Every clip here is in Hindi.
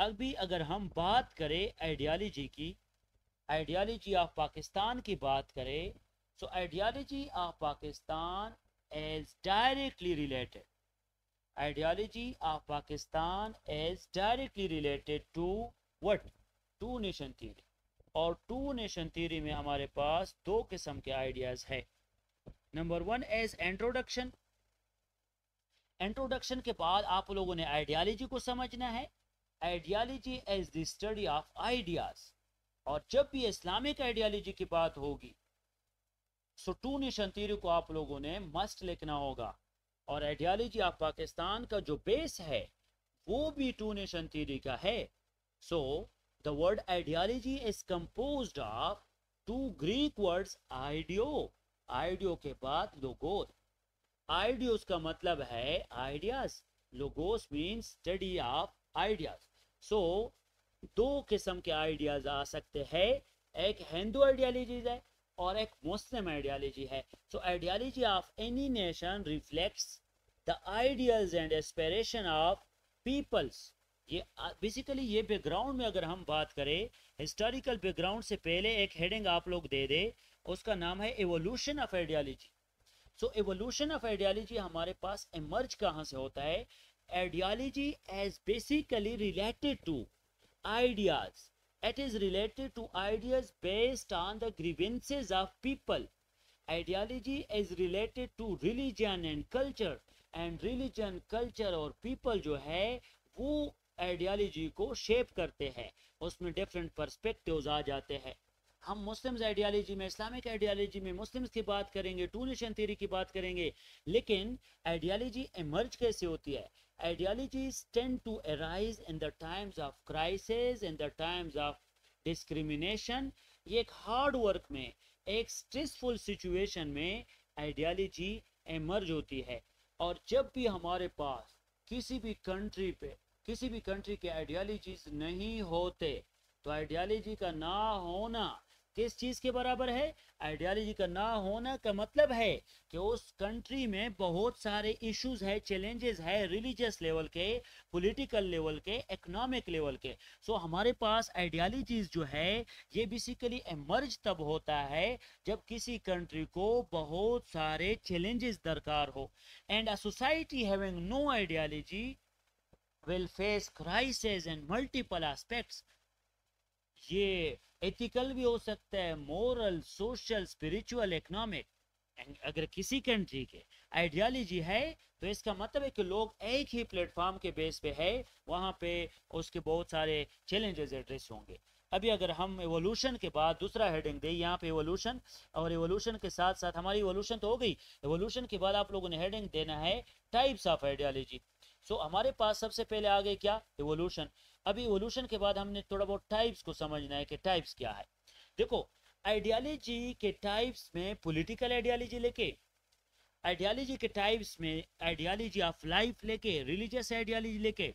अभी अगर हम बात करें आइडियोलॉजी की, आइडियोलॉजी ऑफ पाकिस्तान की बात करें, so ideology of Pakistan is directly related, ideology of Pakistan is directly related to what, two nation theory. और टू नेशन थ्योरी में हमारे पास दो किस्म के आइडियाज है। Number one as introduction, introduction के बाद आप लोगों ने आइडियोलॉजी को समझना है। Ideology as the study of ideas, और जब भी इस्लामिक आइडियोलॉजी की बात होगी सो टू नेशन थ्योरी को आप लोगों ने मस्ट लिखना होगा। और आइडियोलॉजी ऑफ पाकिस्तान का जो बेस है वो भी टू नेशन थ्योरी का है। So the word ideology is composed of two Greek words, ideo, ideo के बाद लोगोस। आइडियोस का मतलब है ideas, logos means study of ideas. So दो किस्म के आइडियाज आ सकते हैं, एक हिंदू आइडियोलॉजी है और एक मुस्लिम आइडियोलॉजी है। So ideology of any nation reflects the ideals and aspiration of peoples. ये बेसिकली ये बैकग्राउंड में अगर हम बात करें, हिस्टोरिकल बैकग्राउंड से पहले एक हेडिंग आप लोग दे दे, उसका नाम है evolution of ideology. So evolution of ideology हमारे पास इमर्ज कहाँ से होता है? Ideology as basically related to ideas. It is related to ideas based on the grievances of people. Ideology is related to religion and culture, and religion, culture और people जो है वो आइडियोलॉजी को शेप करते हैं, उसमें डिफरेंट पर्सपेक्टिव्स आ जाते हैं। हम मुस्लिम्स आइडियोलॉजी में, इस्लामिक आइडियोलॉजी में मुस्लिम्स की बात करेंगे, टू नेशन थ्योरी की बात करेंगे, लेकिन आइडियोलॉजी इमर्ज कैसे होती है? Ideologies tend to arise in the times of crisis, in the times of discrimination. ये एक हार्ड वर्क में, एक स्ट्रेसफुल सिचुएशन में आइडियोलॉजी इमर्ज होती है। और जब भी हमारे पास किसी भी कंट्री पे, किसी भी कंट्री के आइडियोलॉजीज नहीं होते, तो आइडियोलॉजी का ना होना किस चीज के बराबर है? आइडियोलॉजी का ना होना का मतलब है कि उस कंट्री में बहुत सारे इश्यूज है, चैलेंजेस है, रिलीजियस लेवल के, पॉलिटिकल लेवल के, इकोनॉमिक लेवल के। सो हमारे पास आइडियोलॉजीज जो है ये बेसिकली इमर्ज तब होता है जब किसी कंट्री को बहुत सारे चैलेंजेस दरकार हो। And a society having no ideology will face crisis in multiple aspects. ये एथिकल भी हो सकता है, मोरल, सोशल, स्पिरिचुअल, इकोनॉमिक। अगर किसी कंट्री के आइडियोलॉजी है तो इसका मतलब है कि लोग एक ही प्लेटफॉर्म के बेस पे है, वहाँ पे उसके बहुत सारे चैलेंजेस एड्रेस होंगे। अभी अगर हम एवोल्यूशन के बाद दूसरा हेडिंग दे यहाँ पे एवोल्यूशन, और एवोल्यूशन के साथ साथ हमारी एवोल्यूशन तो हो गई, एवोल्यूशन के बाद आप लोगों ने हेडिंग देना है टाइप्स ऑफ आइडियोलॉजी। सो हमारे पास सबसे पहले आ गए क्या? एवोल्यूशन। अभी एवोल्यूशन के बाद हमने थोड़ा बहुत टाइप्स को समझना है कि टाइप्स क्या है। देखो आइडियोलॉजी के टाइप्स में पॉलिटिकल आइडियोलॉजी लेके, आइडियोलॉजी के टाइप्स में आइडियोलॉजी ऑफ लाइफ लेके, रिलीजियस आइडियोलॉजी लेके,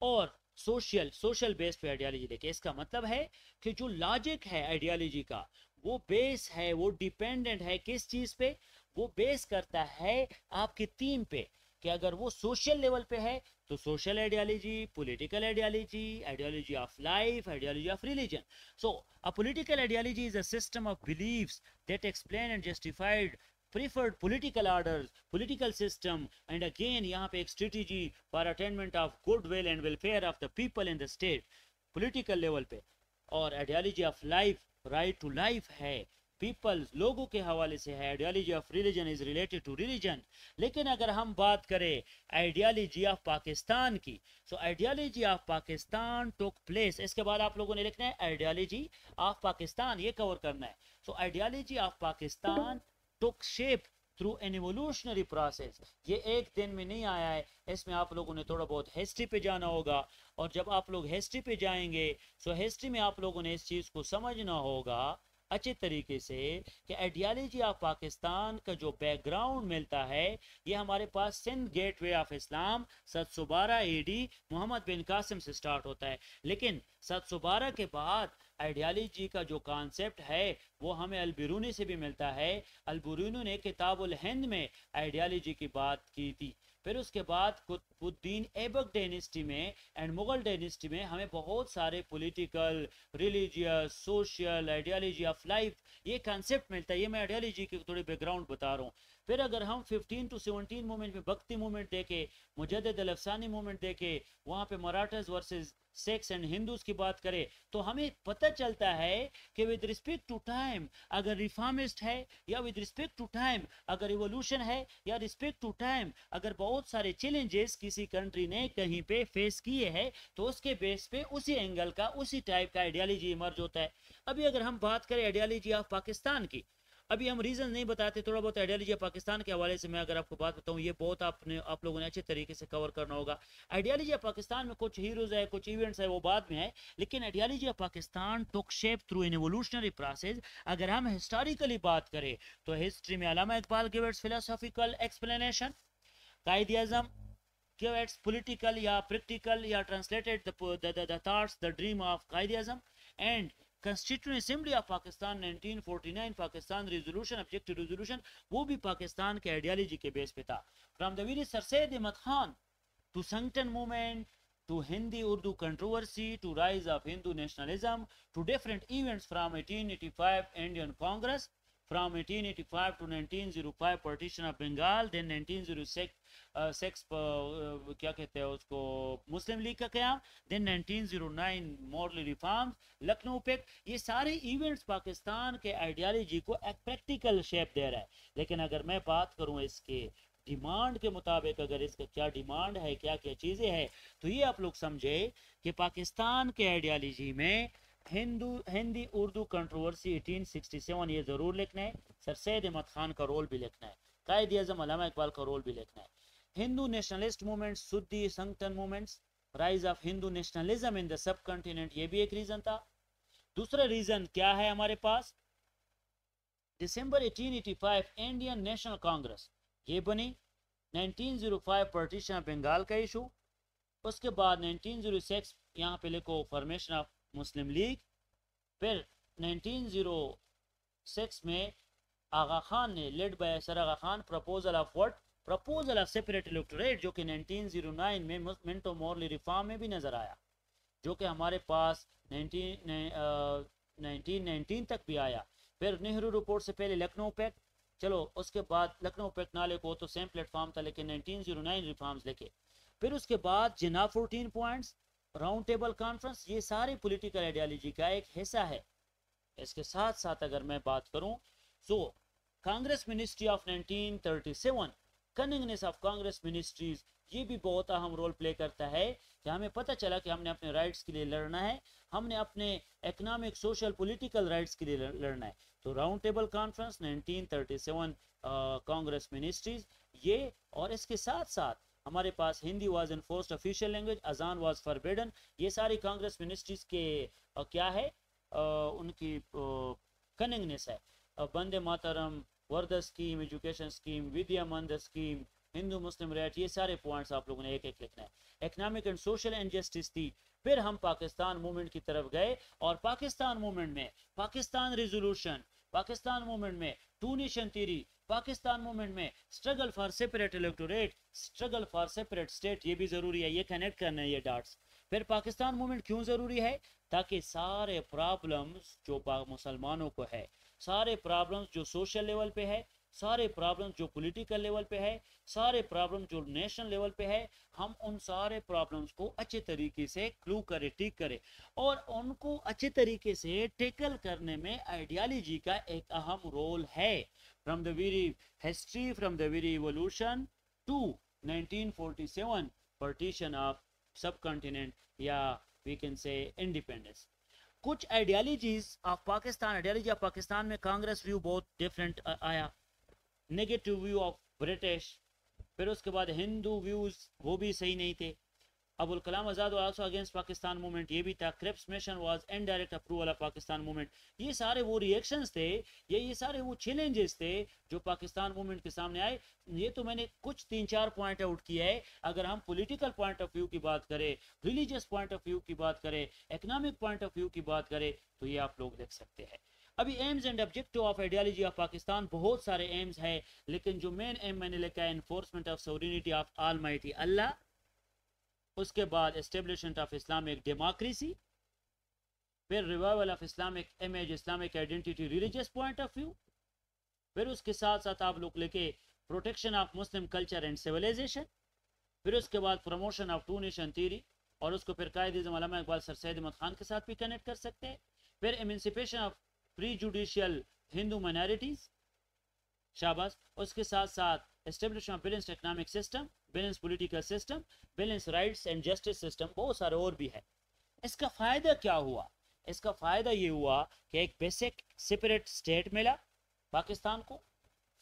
और सोशल बेस पे आइडियोलॉजी लेके। इसका मतलब है कि जो लॉजिक है आइडियोलॉजी का, वो बेस है, वो डिपेंडेंट है किस चीज पे? वो बेस करता है आपकी थीम पे, कि अगर वो सोशल लेवल पे है तो social ideology, political ideology, ideology of life, ideology of religion. So a political ideology is a system of believes that explain and justified preferred political orders, political system, and again यहाँ पे एक strategy for attainment of goodwill and welfare of the people in the state, political level पे। और ideology of life, right to life है, पीपल, लोगों के हवाले से है। Ideology of religion is related to religion. लेकिन अगर हम बात करें आइडियोलॉजी ऑफ पाकिस्तान की, so ideology of Pakistan took place, इसके बाद आप लोगों ने लिखना है आइडियोलॉजी ऑफ पाकिस्तान, ये कवर करना है। So ideology of Pakistan took shape through an evolutionary process। ये एक दिन में नहीं आया है, इसमें आप लोगों ने थोड़ा बहुत हिस्ट्री पे जाना होगा। और जब आप लोग हिस्ट्री पे जाएंगे सो हिस्ट्री में आप लोगों ने इस चीज़ को समझना होगा अच्छे तरीके से कि आइडियोलॉजी ऑफ पाकिस्तान का जो बैकग्राउंड मिलता है, ये हमारे पास Sindh gateway of Islam 712 AD Muhammad bin Qasim से स्टार्ट होता है। लेकिन 712 के बाद आइडियालॉजी का जो कॉन्सेप्ट है वो हमें अल-बिरूनी से भी मिलता है। अल-बिरूनी ने किताबुल हिंद में आइडियालॉजी की बात की थी। फिर उसके बाद कुतुबुद्दीन ऐबक डायनेस्टी में एंड मुगल डायनेस्टी में हमें बहुत सारे political, religious, social, ideology of life ये कॉन्सेप्ट मिलता है। ये मैं आइडियालॉजी की थोड़ी बैकग्राउंड बता रहा हूँ। फिर अगर हम 15 to 17 मूवमेंट में भक्ति मूवमेंट देखे, मुजद्दिद अल-अफसानी मूवमेंट देखे, वहाँ पे Marathas versus sex and Hindus की बात करें, तो हमें पता चलता है कि विद रिस्पेक्ट टू टाइम अगर रिफॉर्मिस्ट है, या विद रिस्पेक्ट टू टाइम अगर रिवोल्यूशन है, या रिस्पेक्ट टू टाइम अगर बहुत सारे चैलेंजेस किसी कंट्री ने कहीं पे फेस किए हैं, तो उसके बेस पे उसी एंगल का, उसी टाइप का आइडियालॉजी इमर्ज होता है। अभी अगर हम बात करें आइडियालॉजी ऑफ पाकिस्तान की, अभी हम रीजन नहीं बताते, थोड़ा बहुत आइडियालॉजी पाकिस्तान के हवाले से मैं अगर आपको बात बताऊं, ये बहुत आप लोगों ने अच्छे तरीके से कवर करना होगा। आइडियालॉजी पाकिस्तान में कुछ हीरोज है, कुछ इवेंट्स है, वो बाद में है, लेकिन ideology Pakistan took shape through an evolutionary process. अगर हम हिस्टोरिकली बात करें तो हिस्ट्री में अल्लामा इकबाल गिव्स फिलोसॉफिकल एक्सप्लेनेशन, कायद आज़म gives political या practical या translated the thoughts, the dream of Quaid Azam, and Constituent Assembly of Pakistan 1949 Pakistan resolution, objective resolution, वो भी पाकिस्तान के आइडियालॉजी के बेस पे था। From the very sir Syed Ahmad Khan to Sangathan movement to Hindi Urdu controversy to rise of Hindu nationalism to different events from 1885 Indian Congress, from 1885 to 1905 partition of Bengal, then 1906 क्या कहते हैं उसको, मुस्लिम लीग का क़याम, then 1909 Morley reforms, Lucknow pact, ये सारे इवेंट्स पाकिस्तान के आइडियालॉजी को एक प्रैक्टिकल शेप दे रहा है। लेकिन अगर मैं बात करूं इसके डिमांड के मुताबिक, अगर इसका क्या डिमांड है, क्या क्या चीज़ें हैं, तो ये आप लोग समझे कि पाकिस्तान के आइडियालॉजी में हिंदी उर्दू कंट्रोवर्सी 1867 ये ज़रूर लिखना है, सर सैयद अहमद खान का रोल भी लिखना है, कायद आज़म अल्लामा इकबाल का रोल भी लिखना है, हिंदू नेशनलिस्ट मूवमेंट, सुद्दी संगठन movements, rise of Hindu nationalism in the sub continent, ये भी एक रीजन था। दूसरा रीजन क्या है हमारे पास, दिसंबर 1885 इंडियन नेशनल कांग्रेस ये बनी, 1905 पार्टीशन ऑफ बंगाल का इशू, उसके बाद 1906 यहाँ पे लिखो फॉर्मेशन ऑफ मुस्लिम लीग, फिर 1906 में आगा खान ने led by sir Aga Khan proposal of what, proposal of separate electorate, जो कि 1909 में मिंटो मॉरली रिफॉर्म में भी नजर आया, जो कि हमारे पास 1919 तक भी आया। फिर नेहरू रिपोर्ट से पहले लखनऊ पैक्ट, चलो उसके बाद लखनऊ पैक्ट ना लिखो तो सेम प्लेटफॉर्म था, लेकिन 1909 रिफॉर्म्स लिखे। फिर उसके बाद जिना 14 पॉइंट्स, राउंड टेबल कॉन्फ्रेंस, ये सारे पॉलिटिकल आइडियालॉजी का एक हिस्सा है। इसके साथ साथ अगर मैं बात करूं so Congress ministry of 1937, cunningness of Congress ministries, ये भी बहुत अहम रोल प्ले करता है कि हमें पता चला कि हमने अपने राइट्स के लिए लड़ना है, हमने अपने इकोनॉमिक सोशल पॉलिटिकल राइट्स के लिए लड़ना है। तो round table conference 1937 Congress ministries ये, और इसके साथ साथ हमारे पास Hindi was enforced official language, azan was forbidden, ये सारी कांग्रेस मिनिस्ट्रीज के क्या है उनकी कनिंगनेस है। वंदे मातरम, वर्दा स्कीम, एजुकेशन स्कीम, विद्या मंदिर स्कीम, हिंदू मुस्लिम राइट, ये सारे पॉइंट्स आप लोगों ने एक एक लिखना है। इकोनॉमिक एंड सोशल इनजस्टिस थी। फिर हम पाकिस्तान मूवमेंट की तरफ गए, और पाकिस्तान मूवमेंट में पाकिस्तान रेजोल्यूशन, पाकिस्तान मूवमेंट में two nation theory, Pakistan movement में struggle for separate electorate, struggle for separate state, ये भी जरूरी है, ये कनेक्ट करना है ये डॉट्स। फिर पाकिस्तान मूवमेंट क्यों जरूरी है, ताकि सारे प्रॉब्लम्स जो मुसलमानों को है, सारे प्रॉब्लम्स जो सोशल लेवल पे है, सारे प्रॉब्लम्स जो पॉलिटिकल लेवल पे है, सारे प्रॉब्लम जो नेशनल लेवल पे है, हम उन सारे प्रॉब्लम्स को अच्छे तरीके से क्लू करें, टिक करें, और उनको अच्छे तरीके से टेकल करने में आइडियालॉजी का एक अहम रोल है। From the very history, from the very evolution to 1947 partition of subcontinent, या वी कैन से इंडिपेंडेंस। कुछ ideologies of Pakistan, ideology of Pakistan में कांग्रेस व्यू बहुत डिफरेंट आया, नेगेटिव व्यू ऑफ ब्रिटिश, फिर उसके बाद हिंदू व्यूज वो भी सही नहीं थे, Abul Kalam Azad also against Pakistan movement, ये भी था। Cripps mission was indirect approval of Pakistan movement. ये सारे वो रिएक्शंस थे, ये सारे वो चैलेंजेस थे जो पाकिस्तान मूवमेंट के सामने आए। ये तो मैंने कुछ 3-4 पॉइंट आउट किया है। अगर हम पॉलिटिकल पॉइंट ऑफ व्यू की बात करें, रिलीजियस पॉइंट ऑफ व्यू की बात करें, इकोनॉमिक पॉइंट ऑफ व्यू की बात करें, तो ये आप लोग देख सकते हैं। अभी AIIMS and objective of ideology of Pakistan, बहुत सारे एम्स है, लेकिन जो मेन एम मैंने लिखा है, enforcement of sovereignty of almighty Allah, उसके बाद एस्टेब्लिशमेंट ऑफ इस्लामिक डेमोक्रेसी, फिर revival of Islamic image, Islamic identity, religious point of view, फिर उसके साथ साथ आप लोग लेके protection of Muslim culture and civilisation, फिर उसके बाद promotion of two nation theory, और उसको फिर कायद-ए-आज़म अल्लामा इकबाल सर सैयद अहमद खान के साथ भी कनेक्ट कर सकते हैं। फिर emancipation of pre judicial Hindu minorities, शाबाश। उसके साथ साथ establishment of balanced economic system, balance political system, balance rights and justice system, बहुत सारे और भी है। इसका फायदा क्या हुआ? इसका फायदा ये हुआ कि एक बेसिक सेपरेट स्टेट मिला पाकिस्तान को,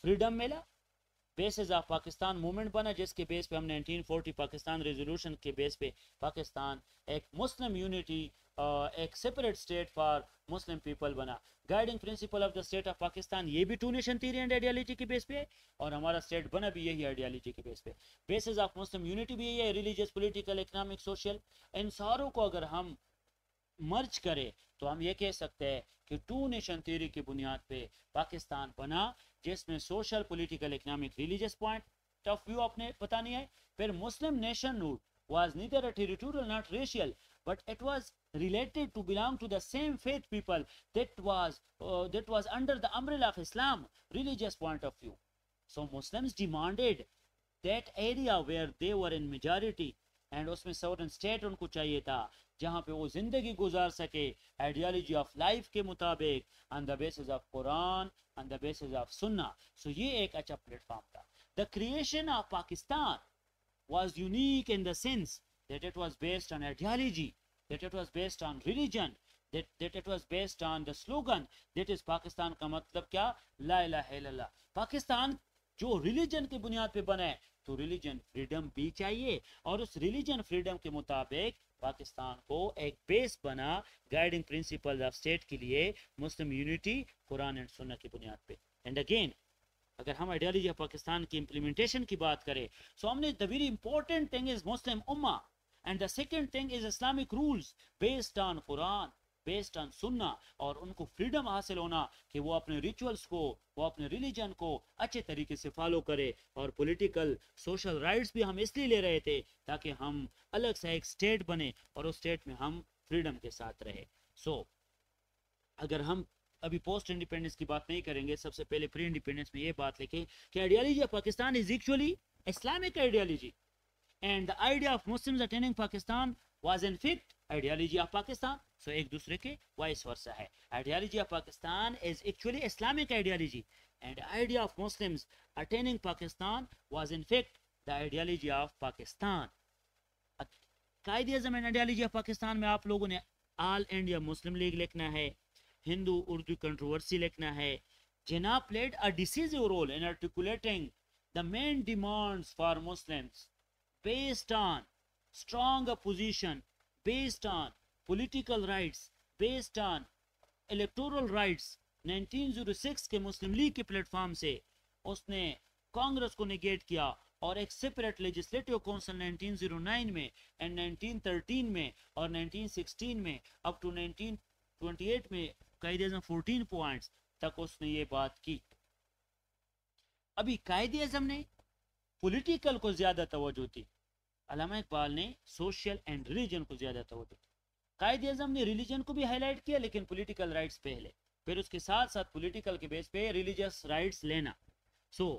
फ्रीडम मिला, बेसिस ऑफ पाकिस्तान मूवमेंट बना, जिसके बेस पे हम 1940 पाकिस्तान रेजोल्यूशन के बेस पे पाकिस्तान एक मुस्लिम यूनिटी, एक separate state for Muslim people बना। Guiding principle of the state of Pakistan, ये भी two nation theory and ideology के बेस पे है, और हमारा स्टेट बना भी यही आइडियोलॉजी के बेस पे। बेसिस ऑफ मुस्लिम यूनिटी भी यही है, रिलीजियस, पॉलिटिकल, इकोनॉमिक, सोशल, इन सारों को अगर हम मर्ज करें तो हम ये कह सकते हैं कि टू नेशन थ्योरी की बुनियाद पे पाकिस्तान बना, जिसमें social, political, economic, religious point of view अपने बतानी है। फिर Muslim nation rule was neither a territorial not racial, but it was related to belong to the same faith people that was under the umbrella of Islam, religious point of view. So Muslims demanded that area where they were in majority, and उसमें sovereign state उनको चाहिए था जहाँ पे वो जिंदगी गुजार सके आइडियोलॉजी ऑफ लाइफ के मुताबिक, on the basis of Quran, on the basis of सुन्ना। सो ये एक अच्छा प्लेटफॉर्म था। The creation of Pakistan was unique in the sense that it was based on ideology, that it was based on religion, that it was based on the slogan that is Pakistan का मतलब क्या? ला इलाहा इल्लल्लाह। पाकिस्तान जो रिलीजन की बुनियाद पे बना है, तो रिलीजन फ्रीडम भी चाहिए, और उस रिलीजन फ्रीडम के मुताबिक पाकिस्तान को एक बेस बना गाइडिंग प्रिंसिपल ऑफ स्टेट के लिए, मुस्लिम यूनिटी, कुरान एंड सुन्नह की बुनियाद पे। एंड अगेन अगर हम आइडियोलॉजी ऑफ पाकिस्तान की इंप्लीमेंटेशन की बात करें, सो हमने the very important thing is Muslim Umma, and the second thing is Islamic rules based on Quran, based on सुन्ना, और उनको फ्रीडम हासिल होना कि वो अपने रिचुअल्स को, वो अपने रिलीजन को अच्छे तरीके से फॉलो करे। और पॉलिटिकल सोशल राइट्स भी हम इसलिए ले रहे थे ताकि हम अलग से एक स्टेट बने और उस स्टेट में हम फ्रीडम के साथ रहे। सो अगर हम अभी पोस्ट इंडिपेंडेंस की बात नहीं करेंगे, सबसे पहले प्री इंडिपेंडेंस में ये बात लिखें कि ideology of Pakistan is actually Islamic ideology, and the idea of Muslims attaining Pakistan was in fact ideology of Pakistan. So एक दूसरे के वाइस वर्सा है। Ideology of Pakistan is actually Islamic ideology, and idea of Muslims attaining Pakistan was in fact the ideology of Pakistan. Quaid-e-Azam and ideology of Pakistan में आप लोगों ने ऑल इंडिया मुस्लिम लीग लिखना है, हिंदू उर्दू कंट्रोवर्सी लिखना है। जिन्ना played a decisive role in articulating the main demands for Muslims based on strong opposition, based on political rights, based on electoral rights। 1906 के मुस्लिम लीग के प्लेटफॉर्म से उसने कांग्रेस को निगेट किया, और एक सेपरेट लेजिस्लेटिव काउंसिल 1909 में एंड 1913 में और 1916 में अप टू 1928 में कायदे-ए-आज़म 14 पॉइंट्स तक उसने ये बात की। अभी कायदे-ए-आज़म ने पॉलिटिकल को ज्यादा तवज्जो दी, अल्लामा इकबाल ने सोशल एंड रिलीजन को ज्यादा तवज्जो दी। कायदे-ए-आज़म ने रिलीजन को भी हाईलाइट किया, लेकिन पॉलिटिकल राइट्स पहले, फिर उसके साथ साथ पॉलिटिकल के बेस पे रिलीजियस राइट्स लेना। सो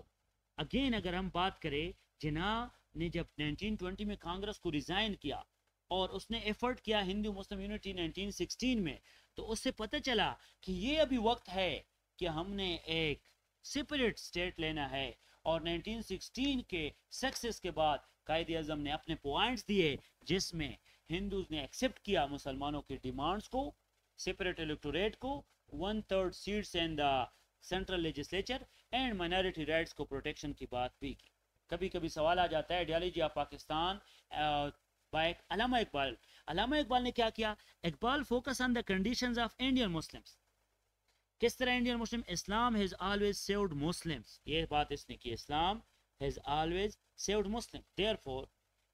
अगेन अगर हम बात करें, जिन्ना ने जब 1920 में कांग्रेस को रिजाइन किया और उसने एफर्ट किया हिंदू मुस्लिम यूनिटी 1916 में, तो उससे पता चला कि ये अभी वक्त है कि हमने एक सेपरेट स्टेट लेना है। और 1916 के सक्सेस के बाद कायदे-ए-आज़म ने अपने पॉइंट्स दिए, जिसमें हिंदूज ने एक्सेप्ट किया मुसलमानों की डिमांड्स को, सेपरेट इलेक्टोरेट को, 1/3 seats in the central legislature, and minority rights को प्रोटेक्शन की बात भी की। कभी कभी सवाल आ जाता है ideology of Pakistan by Allama Iqbal. Allama Iqbal ने क्या किया? Iqbal focus on the conditions of Indian Muslims. किस तरह Indian Muslim? Islam has always saved Muslims. ये बात इसने की, Islam has always saved Muslims. Therefore,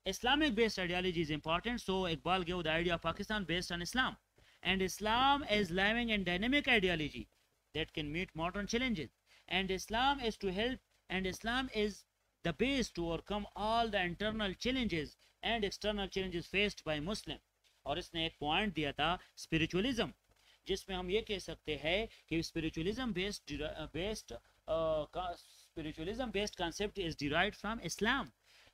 Islamic based ideology is important. So Iqbal gave the idea of Pakistan based on Islam. And Islam is living and dynamic ideology that can meet modern challenges. And Islam is to help, and Islam is the base to overcome all the internal challenges and external challenges faced by Muslim. और इसने एक पॉइंट दिया था स्पिरिचुअलिज्म, जिसमें हम ये कह सकते हैं कि spiritualism based concept is derived from Islam,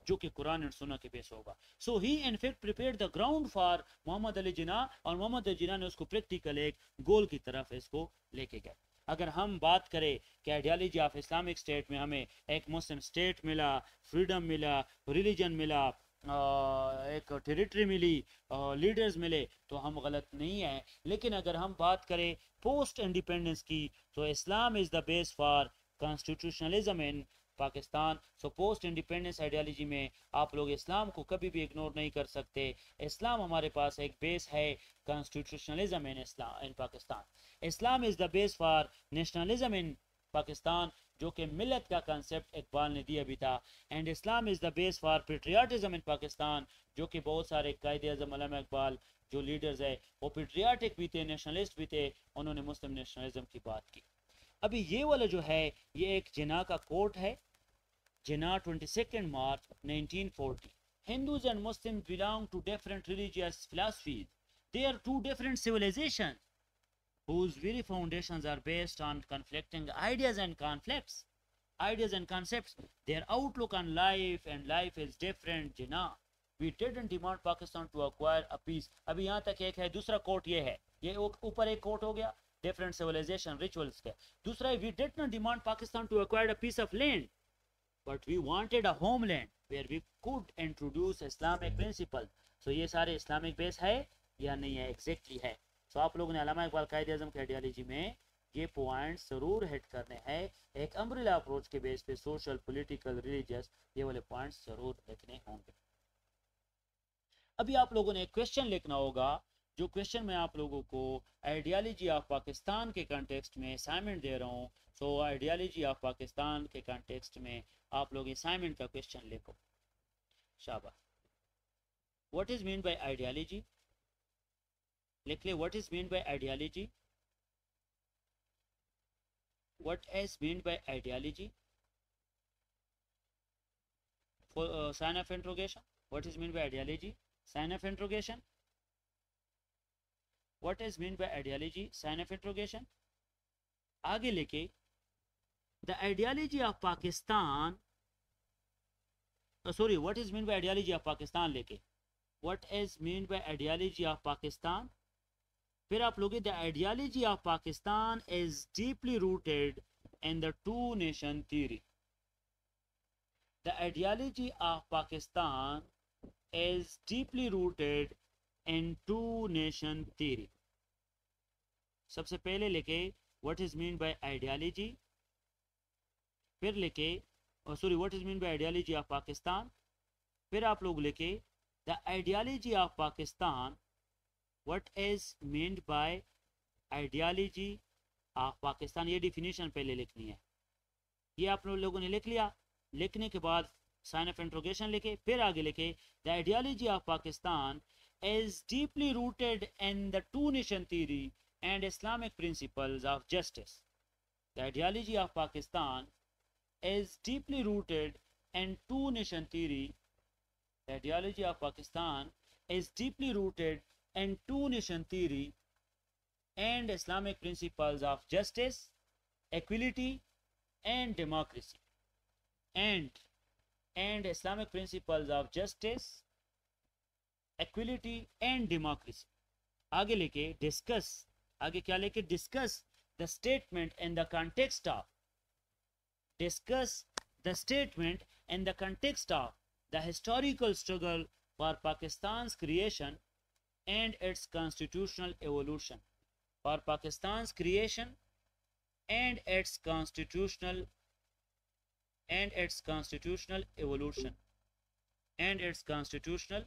जो कि कुरान एंड सुन्नह के बेस होगा. So he in fact prepared the ground for Muhammad Ali Jinnah, और मोहम्मद अली जिन्ना ने उसको प्रैक्टिकल एक गोल की तरफ इसको लेके गए. अगर हम बात करें कि आइडियोलॉजी ऑफ इस्लामिक स्टेट में हमें एक मुस्लिम स्टेट मिला, फ्रीडम मिला, रिलीजन मिला, एक टेरिटरी मिली, लीडर्स मिले, तो हम गलत नहीं है. लेकिन अगर हम बात करें पोस्ट इंडिपेंडेंस की, तो Islam is the base for constitutionalism in Pakistan. So post independence ideology में आप लोग इस्लाम को कभी भी इग्नोर नहीं कर सकते. इस्लाम हमारे पास एक बेस है constitutionalism in Pakistan. Islam is the base for nationalism in Pakistan, जो कि मिलत का कंसेप्ट इकबाल ने दिया भी था. And Islam is the base for patriotism in Pakistan, जो कि बहुत सारे कायदे आज़म अल्लामा इकबाल जो लीडर्स है वो पेट्रियाटिक भी थे, नेशनलिस्ट भी थे, उन्होंने मुस्लिम नेशनलिज्म की बात की. अभी ये वाला जो है ये एक जिना का कोट है, जिना 22 मार्च 1940. Hindus and Muslims belong to different religious philosophies. They are two different civilizations whose very foundations are based on conflicting ideas and conflicts, ideas and concepts. Their outlook on life and life is different. Jinnah, we didn't demand Pakistan to acquire a peace. अभी यहाँ तक एक है. दूसरा कोट ये है, ये ऊपर एक कोट हो गया different civilization rituals के. दूसरा है, we did not demand Pakistan to acquire a piece of land, but we wanted a homeland where we could introduce Islamic principles. So ये सारे इस्लामिक बेस है या नहीं है? एग्जैक्टली है. सो आप लोगों ने अल्लामा इकबाल कायदे आज़म की आइडियोलॉजी में ये पॉइंट्स जरूर हिट करने हैं. एक अम्ब्रेला अप्रोच के बेस पे सोशल, पॉलिटिकल, रिलीजियस, ये वाले पॉइंट्स जरूर लिखने होंगे. अभी आप लोगों ने एक क्वेश्चन लिखना होगा, जो क्वेश्चन मैं आप लोगों को आइडियोलॉजी ऑफ पाकिस्तान के कॉन्टेक्स्ट में असाइनमेंट दे रहा हूँ. सो आइडियोलॉजी ऑफ पाकिस्तान के कॉन्टेक्स्ट में आप लोग असाइनमेंट का क्वेश्चन लिखो. शाबाश. What is mean by ideology? लिख ले, what is mean by ideology? What is mean by ideology? Sign of interrogation. What is mean by ideology? Sign of interrogation. What is meant by ideology? Sign of interrogation. आगे लेके the ideology of Pakistan. Sorry, what is meant by ideology of Pakistan लेके what is meant by ideology of Pakistan. फिर आप लोग the ideology of Pakistan is deeply rooted in the two nation theory. The ideology of Pakistan is deeply rooted in two nation theory. सबसे पहले लेके what is mean by ideology, फिर लेके sorry what is mean by ideology of Pakistan, फिर आप लोग लेके the ideology of Pakistan. What is mean by ideology of Pakistan, ये डिफिनीशन पहले लिखनी है. ये आप लोगों ने लिख लिया. लिखने के बाद साइन ऑफ इंट्रोगेशन लेके फिर आगे लेके the ideology of Pakistan is deeply rooted in the two nation theory and Islamic principles of justice. The ideology of Pakistan is deeply rooted in two nation theory. The ideology of Pakistan is deeply rooted in two nation theory and Islamic principles of justice, equality and democracy. And Islamic principles of justice, equality and democracy. आगे लेके डिस्कस, आगे क्या लेके discuss the statement in the context of, discuss the statement in the context of the historical struggle for Pakistan's creation and it's constitutional evolution. For Pakistan's creation and it's constitutional evolution and its constitutional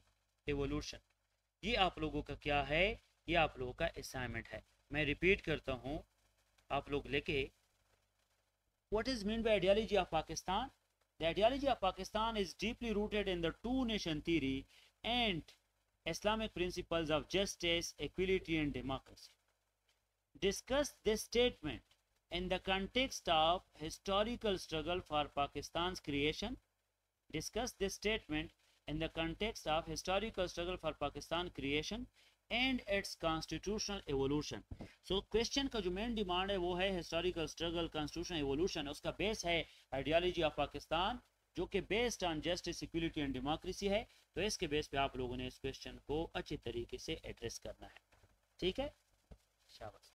evolution. ये आप लोगों का क्या है, ये आप लोगों का असाइनमेंट है। मैं रिपीट करता हूँ, आप लोग लेके, what is mean by ideology of Pakistan? The ideology of Pakistan is deeply rooted in the two-nation theory and Islamic principles of justice, equality, and democracy. Discuss this statement in the context of historical struggle for Pakistan's creation. Discuss this statement in the context of historical struggle for Pakistan creation and its constitutional evolution. So question का जो मेन डिमांड है वो है historical struggle, constitutional evolution. उसका बेस है ideology of Pakistan, जो कि based on justice, equality and democracy है। तो इसके बेस पे आप लोगों ने इस क्वेश्चन को अच्छे तरीके से एड्रेस करना है। ठीक है, शाबाश।